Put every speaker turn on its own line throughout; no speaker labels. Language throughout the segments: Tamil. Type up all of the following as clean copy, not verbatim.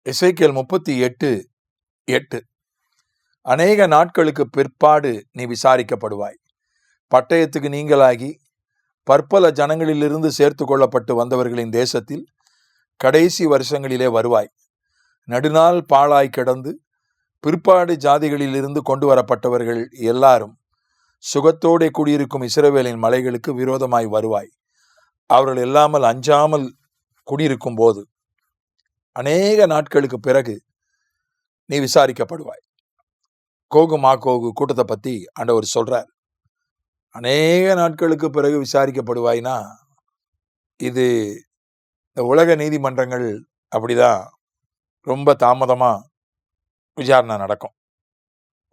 எசேக்கியேல் 38:8. அநேக நாட்களுக்கு பிற்பாடு நீ விசாரிக்கப்படுவாய். பட்டயத்துக்கு நீங்களாகி பற்பல ஜனங்களிலிருந்து சேர்த்து கொள்ளப்பட்டு வந்தவர்களின் தேசத்தில் கடைசி வருஷங்களிலே வருவாய். நடுநாள் பாழாய் கிடந்து பிற்பாடு ஜாதிகளிலிருந்து கொண்டு வரப்பட்டவர்கள் எல்லாரும் சுகத்தோടെ குடியிருக்கும் இஸ்ரவேலின் மலைகளுக்கு விரோதமாய் வருவாய். அவர்கள் இல்லாமல் அஞ்சாமல் குடியிருக்கும் போது அநேக நாட்களுக்கு பிறகு நீ விசாரிக்கப்படுவாய். கோகு மாகோகு கூட்டத்தை பத்தி ஆண்டவர் சொல்றார். அநேக நாட்களுக்கு பிறகு விசாரிக்கப்படுவாய்னா இது இந்த உலக நீதிமன்றங்கள் அப்படிதான் ரொம்ப தாமதமா விசாரணை நடக்கும்.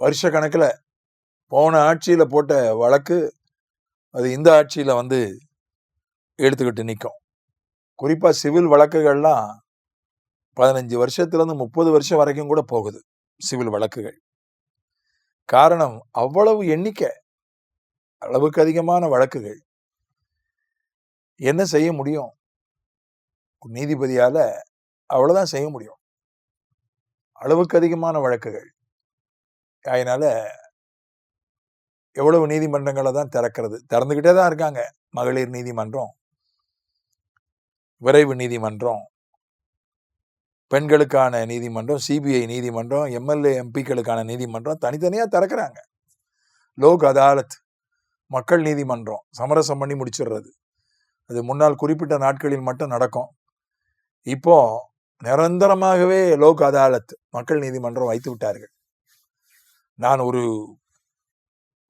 வருஷ கணக்கில் போன ஆட்சியில போட்ட வழக்கு அது இந்த ஆட்சியில எடுத்துக்கிட்டு நிற்கும். குறிப்பா சிவில் வழக்குகள்லாம் 15 வருஷத்துலேருந்து 30 வருஷம் வரைக்கும் கூட போகுது சிவில் வழக்குகள். காரணம் அவ்வளவு எண்ணிக்கை, அளவுக்கு அதிகமான வழக்குகள். என்ன செய்ய முடியும்? நீதிபதியால அவ்வளவுதான் செய்ய முடியும். அளவுக்கு அதிகமான வழக்குகள். அதனால எவ்வளவு நீதிமன்றங்களை தான் திறந்துகிட்டே தான் இருக்காங்க. மகளிர் நீதிமன்றம், விரைவு நீதிமன்றம், பெண்களுக்கான நீதிமன்றம், சிபிஐ நீதிமன்றம், எம்எல்ஏ எம்பிக்களுக்கான நீதிமன்றம் தனித்தனியா திறக்கிறாங்க. லோக் அதாலத், மக்கள் நீதிமன்றம் சமரசம் பண்ணி முடிச்சிடுறது. அது முன்னால் குறிப்பிட்ட நாட்களில் மட்டும் நடக்கும். இப்போ நிரந்தரமாகவே லோக் அதாலத், மக்கள் நீதிமன்றம் வைத்து விட்டார்கள். நான்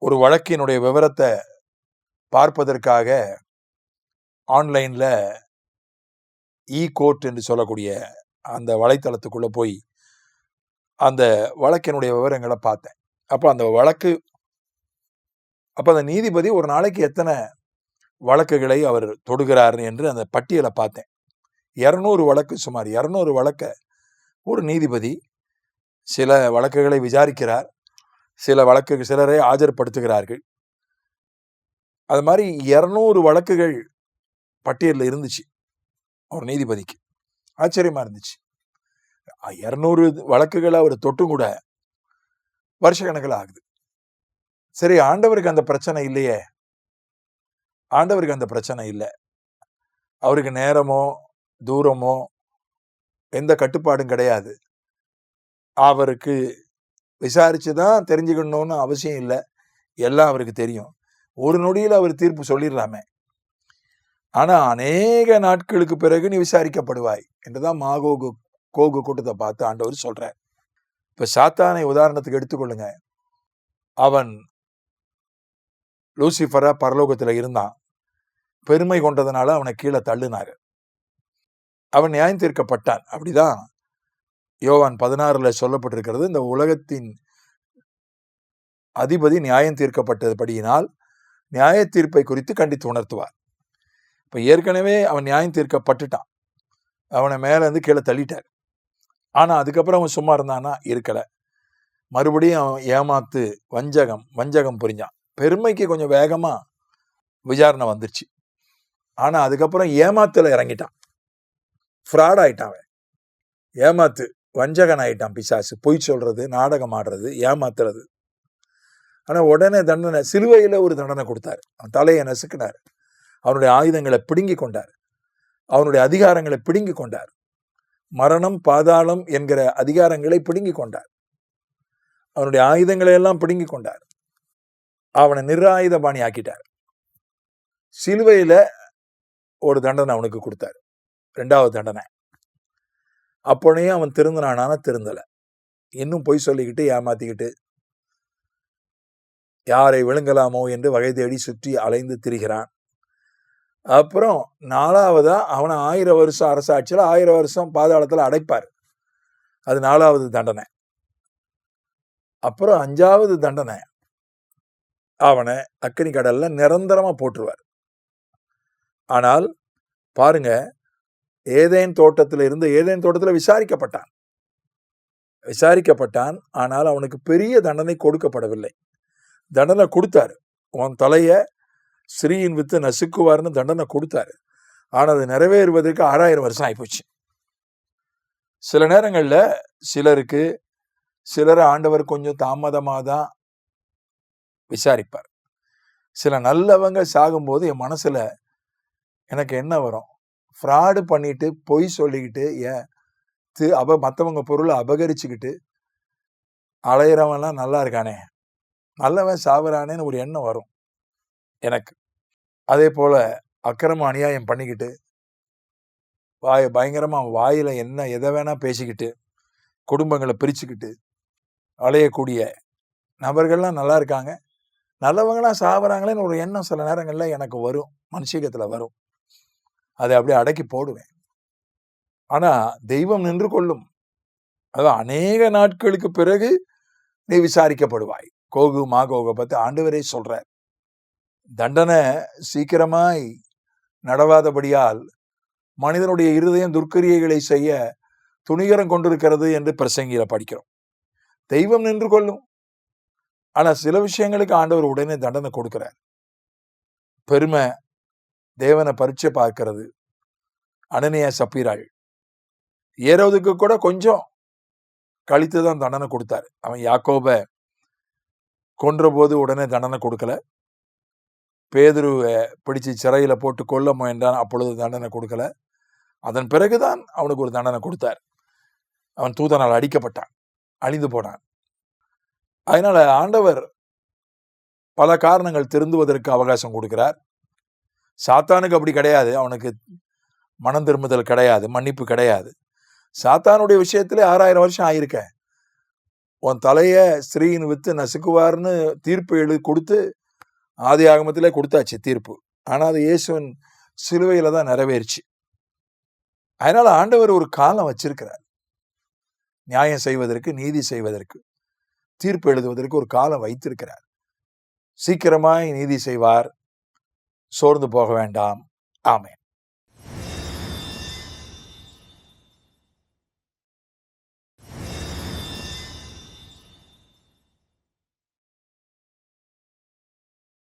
ஒரு வழக்கினுடைய விவரத்தை பார்ப்பதற்காக ஆன்லைன்ல கோர்ட் என்று சொல்லக்கூடிய அந்த வலைத்தளத்துக்குள்ள போய் அந்த வழக்கினுடைய விவரங்களை பார்த்தேன். அப்போ அந்த நீதிபதி ஒரு நாளைக்கு எத்தனை வழக்குகளை அவர் தொடுகிறார் என்று அந்த பட்டியலை பார்த்தேன். 200 வழக்கு, சுமார் 200 வழக்க ஒரு நீதிபதி சில வழக்குகளை விசாரிக்கிறார், சிலரை ஆஜர்படுத்துகிறார்கள். அது மாதிரி 200 வழக்குகள் பட்டியலில் இருந்துச்சு ஒரு நீதிபதிக்கு. ஆச்சரியமா இருந்துச்சு. 200 வழக்குகளை அவர் தொட்டும் கூட வருஷ கணக்கில் ஆகுது. சரி, ஆண்டவருக்கு அந்த பிரச்சனை இல்லையே. ஆண்டவருக்கு அந்த பிரச்சனை இல்லை. அவருக்கு நேரமோ தூரமோ எந்த கட்டுப்பாடும் கிடையாது. அவருக்கு விசாரிச்சுதான் தெரிஞ்சுக்கணும்னு அவசியம் இல்லை. எல்லாம் அவருக்கு தெரியும். ஒரு நொடியில் அவர் தீர்ப்பு சொல்லிடலாமே. ஆனா அநேக நாட்களுக்கு பிறகு நீ விசாரிக்கப்படுவாய் என்றுதான் கோகு கூட்டத்தை பார்த்து ஆண்டவர் சொல்றார். இப்ப சாத்தானை உதாரணத்துக்கு எடுத்துக்கொள்ளுங்க. அவன் லூசிஃபரா பரலோகத்துல இருந்தான். பெருமை கொண்டதுனால அவனை கீழே தள்ளினாரு. அவன் நியாயம் தீர்க்கப்பட்டான். அப்படிதான் யோவான் 16 சொல்லப்பட்டிருக்கிறது. இந்த உலகத்தின் அதிபதி நியாயம் தீர்க்கப்பட்டபடியினால் நியாய தீர்ப்பை குறித்து கண்டித்து உணர்த்துவார். இப்ப ஏற்கனவே அவன் நியாயம் தீர்க்கப்பட்டுட்டான். அவனை மேல இருந்து கீழே தள்ளிட்டார். ஆனா அதுக்கப்புறம் அவன் சும்மா இருந்தானா? இருக்கல. மறுபடியும் அவன் ஏமாத்து, வஞ்சகம் புரிஞ்சான். பெருமைக்கு கொஞ்சம் வேகமா விசாரணை வந்துருச்சு. ஆனா அதுக்கப்புறம் ஏமாத்துல இறங்கிட்டான். ஃப்ராட் ஆயிட்டான். அவன் ஏமாத்து, வஞ்சகன் ஆயிட்டான். பிசாசு பொய் சொல்றது, நாடகம் ஆடுறது, ஏமாத்துறது. ஆனா உடனே தண்டனை, சிலுவையில ஒரு தண்டனை கொடுத்தாரு. அவன் தலையை நசுக்கினார். அவனுடைய ஆயுதங்களை பிடுங்கி கொண்டார். அவனுடைய அதிகாரங்களை பிடுங்கி கொண்டார். மரணம், பாதாளம் என்கிற அதிகாரங்களை பிடுங்கி கொண்டார். அவனுடைய ஆயுதங்களை எல்லாம் பிடுங்கி கொண்டார். அவனை நிராயுதபாணி ஆக்கிட்டார். சிலுவையில ஒரு தண்டனை அவனுக்கு கொடுத்தார், 2வது தண்டனை. அப்போனையும் அவன் திருந்தினானா? திருந்தல. இன்னும் பொய் சொல்லிக்கிட்டு ஏமாத்திக்கிட்டு யாரை விழுங்கலாமோ என்று வகை தேடி சுற்றி அலைந்து திரிகிறான். அப்புறம் 4வதா அவனை 1000 வருஷம் அரசாட்சியில் 1000 வருஷம் பாதாளத்தில் அடைப்பார். அது 4வது தண்டனை. அப்புறம் 5வது தண்டனை, அவனை அக்கினி கடல்ல நிரந்தரமா போட்டுருவார். ஆனால் பாருங்க, ஏதேன் தோட்டத்தில் விசாரிக்கப்பட்டான். ஆனால் அவனுக்கு பெரிய தண்டனை கொடுக்கப்படவில்லை. தண்டனை கொடுத்தாரு. உன் தலைய ஸ்ரீயின் வித்து நசுக்குவார்னு தண்டனை கொடுத்தாரு. ஆனால் அது நிறைவேறுவதற்கு 6000 வருஷம் ஆயிப்போச்சு. சில நேரங்கள்ல சிலரை ஆண்டவர் கொஞ்சம் தாமதமாக தான் விசாரிப்பார். சில நல்லவங்க சாகும்போது என் மனசுல எனக்கு என்ன வரும்? ஃப்ராடு பண்ணிட்டு, பொய் சொல்லிக்கிட்டு, மற்றவங்க பொருளை அபகரிச்சுக்கிட்டு அலையிறவன்லாம் நல்லா இருக்கானே, நல்லவன் சாவுறானேன்னு ஒரு எண்ணம் வரும் எனக்கு. அதே போல அக்கிரம அநியாயம் பண்ணிக்கிட்டு பயங்கரமா வாயில எதை வேணா பேசிக்கிட்டு குடும்பங்களை பிரிச்சுக்கிட்டு அலையக்கூடிய நபர்கள்லாம் நல்லா இருக்காங்க, நல்லவங்களாம் சாவுறாங்களேன்னு ஒரு எண்ணம் சில நேரங்கள்ல எனக்கு வரும், மனுஷீகத்துல வரும். அதை அப்படியே அடக்கி போடுவேன். ஆனா தெய்வம் நின்று கொள்ளும். அதான் அநேக நாட்களுக்கு பிறகு நீ விசாரிக்கப்படுவாய். கோகு மாகோக பத்தி ஆண்டவரே சொல்றார். தண்டனை சீக்கிரமாய் நடவாதபடியால் மனிதனுடைய இருதயம் துர்க்கிரியைகளை செய்ய துணிகரம் கொண்டிருக்கிறது என்று பிரசங்கியில படிக்கிறோம். தெய்வம் நின்று கொள்ளும். ஆனா சில விஷயங்களுக்கு ஆண்டவர் உடனே தண்டனை கொடுக்கிறார். பெருமை, தேவனை பரீட்சை பார்க்கிறது. அனனியா சப்பீராள் ஏரோதுக்கு கூட கொஞ்சம் கழித்துதான் தண்டனை கொடுத்தாரு. அவன் யாக்கோபை கொன்ற போது உடனே தண்டனை கொடுக்கல. பேதுருவை பிடிச்சு சிறையில போட்டு கொல்ல முயன்றான், அப்பொழுது தண்டனை கொடுக்கல. அதன் பிறகுதான் அவனுக்கு ஒரு தண்டனை கொடுத்தார். அவன் தூதனால் அடிக்கப்பட்டான், அழிந்து போனான். அதனால ஆண்டவர் பல காரணங்கள் திருந்துவதற்கு அவகாசம் கொடுக்கிறார். சாத்தானுக்கு அப்படி கிடையாது. அவனுக்கு மனம் திரும்புதல் கிடையாது, மன்னிப்பு கிடையாது. சாத்தானுடைய விஷயத்திலே 6000 வருஷம் ஆயிருக்க. உன் தலைய ஸ்திரீயின் வித்து நசுக்குவார்னு தீர்ப்பு கொடுத்து ஆதி ஆகமத்திலே கொடுத்தாச்சு தீர்ப்பு. ஆனா அது இயேசுவின் சிலுவையில தான் நிறைவேறிச்சு. அதனால ஆண்டவர் ஒரு காலம் வச்சிருக்கிறார். நியாயம் செய்வதற்கு, நீதி செய்வதற்கு, தீர்ப்பு எழுதுவதற்கு ஒரு காலம் வைத்திருக்கிறார். சீக்கிரமாய் நீதி செய்வார். சோர்ந்து போக வேண்டாம். ஆமென்.